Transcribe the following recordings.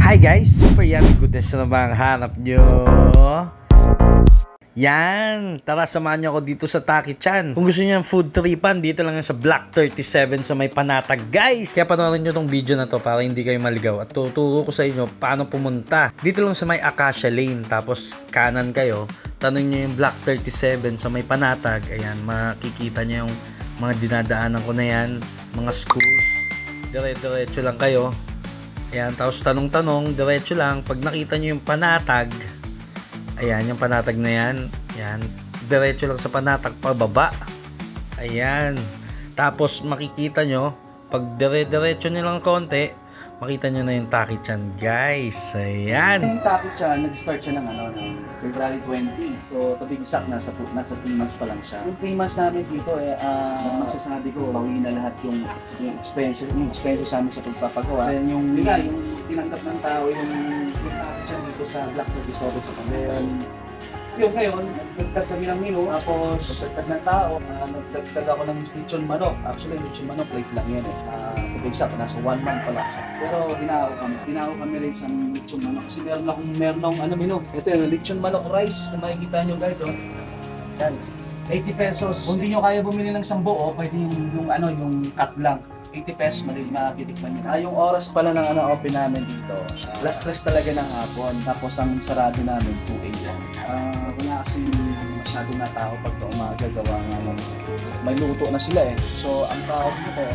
Hi guys! Super yummy goodness na ba ang hanap nyo? Yan! Tara, samahan nyo ako dito sa Taki-chan. Kung gusto nyo ng food tripan, dito lang sa Block 37 sa may Panatag, guys! Kaya panoorin nyo tong video na to para hindi kayo maligaw. At tuturo ko sa inyo paano pumunta. Dito lang sa may Acacia Lane. Tapos kanan kayo, tanong nyo yung Block 37 sa may Panatag. Ayan, makikita nyo yung mga dinadaanan ko na yan. Mga schools. Dire-diretso lang kayo. Ayan, tapos tanong-tanong, diretso lang. Pag nakita nyo yung Panatag, ayan, yung Panatag na yan. Ayan, diretso lang sa Panatag, pababa. Ayan. Tapos makikita nyo, pag dire-diretso nyo lang konti, makita nyo na yung Taki-chan, guys. Ayan. Yung Taki-chan, nag-start siya ng February 20. So, to be exact, nasa 3 months pa lang siya. Yung 3 months namin dito, masasabi ko, bawi na lahat yung expenses sa amin sa pagpapagawa. Then yung tinanggap ng tao, yung Taki-chan dito sa Block 37 sa Panatag. Yung ngayon, nagdagdag kami ng menu, tapos nagdagdag ng tao, nagdagdag ako ng lechon manok. Actually, lechon manok, late lang yun eh. To be exact, nasa 1 month pa lang siya. Pero ginaaw kami rin sa lechon manok kasi meron akong menu. Ito yung lechon manok rice, kung makikita nyo guys, oh. Yan, 80 pesos. Kung hindi nyo kaya bumili ng isang buo, pwede yung cut lang. 80 pesos, matitikman nyo. Yung oras pala ng open namin dito, last stress talaga ng hapon. Tapos ang sarado namin, 2 a.m. Wala kasi masyadong na tao pag umaga gawa nga ng may luto na sila eh. So ang tao dito,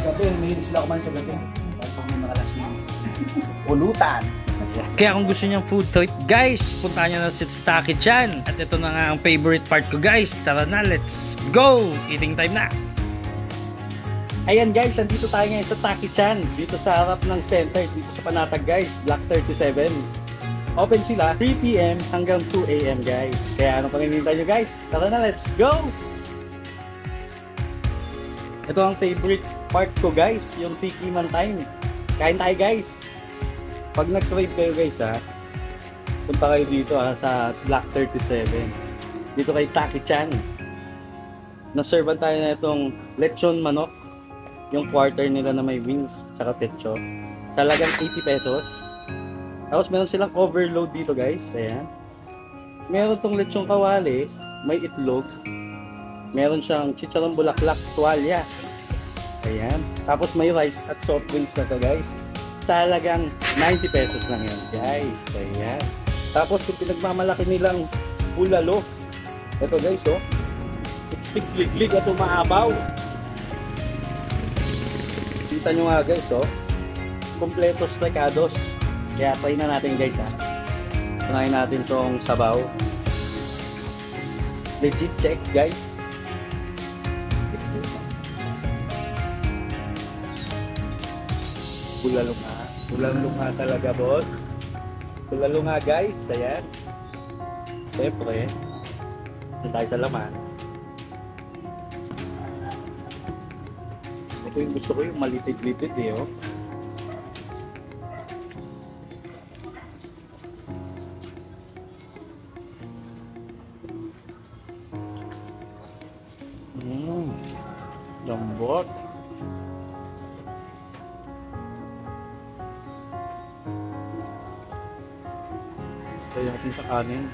gabi, mahilig sila kumain sa gabi. Pag may makalasing, ulutan. Kaya kung gusto nyo food trip, guys, punta nyo na si Taki-chan. At ito na nga ang favorite part ko, guys. Tara na, let's go! Eating time na! Ayan guys, andito tayo ngayon sa Taki-chan. Dito sa harap ng center, dito sa Panatag guys, Block 37. Open sila 3 p.m. hanggang 2 a.m. guys. Kaya ano pang hinihintay nyo guys? Tara na, let's go! Ito ang favorite part ko guys, yung Tiki Man time. Kain tayo guys. Pag nag-crave kayo guys punta kayo dito sa Block 37. Dito kay Taki-chan. Naservan tayo na itong lechon manok. Yung quarter nila na may wings tsaka pecho. Talagang 80 pesos. Tapos meron silang overload dito guys. Ayan. Meron tong lechong kawali, may itlog. Meron siyang chicharon bulaklak, tuwalya. Ayan. Tapos may rice at soft drinks na to guys. Talagang 90 pesos lang yan guys. Ayan. Tapos yung pinagmamalaki nilang bulalo. Ito guys siksik-liglig at umahabaw. Kita nyo nga guys kompletos recados. Kaya try na natin guys tunayin natin tong sabaw. Legit check guys. Bulalo nga talaga boss. Bulalo nga guys. Ayan. Siyempre tayo sa laman. Ito yung gusto ko, yung malitid-litid lambot. Ito natin sa kanin.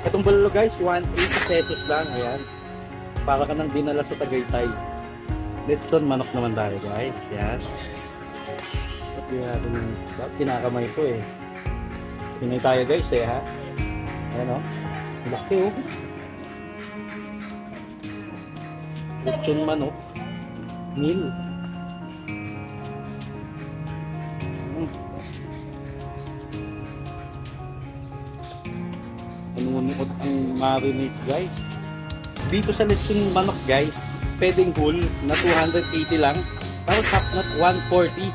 Itong bulalo guys, 180 pesos lang. Ayan. Para ka nang dinala sa Tagaytay. Lechon manok naman tayo guys. Ayan. Kinakamay ko eh. Pinay tayo guys ha. Ayan laki lechon manok. Meal. Nunikot ang marinate guys. Dito sa lechon manok guys, pwedeng whole na 280 lang. Tapos half na 140.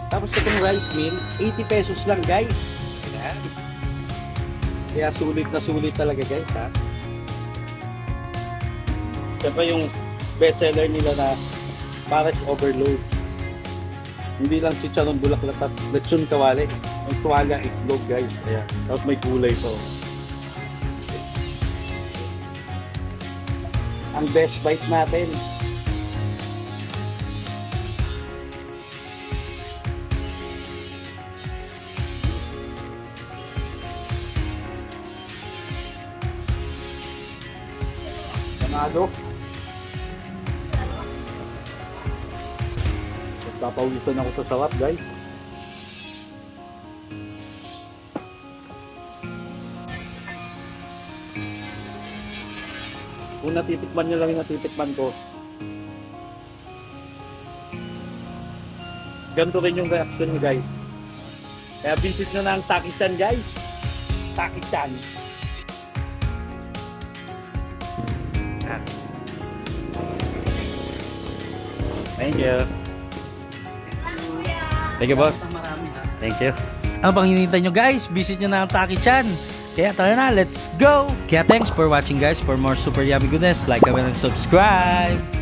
Tapos itong rice meal, 80 pesos lang guys. Ayan. Kaya sulit na sulit talaga guys Siyempre yung best seller nila na Pares overload. Hindi lang chicharon bulaklak at lechon kawali. Ang tuwaga itlog guys. Ayan. Tapos may kulay pa ang best bite natin. Panalo. Papawisan ako sa sarap, guys. Kung natitikman nyo lang yung natitikman ko, ganito rin yung reaction nyo, guys. Kaya visit nyo na ang Taki-chan, guys. Taki-chan. Thank you. Thank you, boss. Thank you. Ano pang hinihintay nyo guys? Visit nyo na ang Taki-chan. Kaya tara na, let's go! Kaya thanks for watching guys. For more super yummy goodness, like, comment, and subscribe!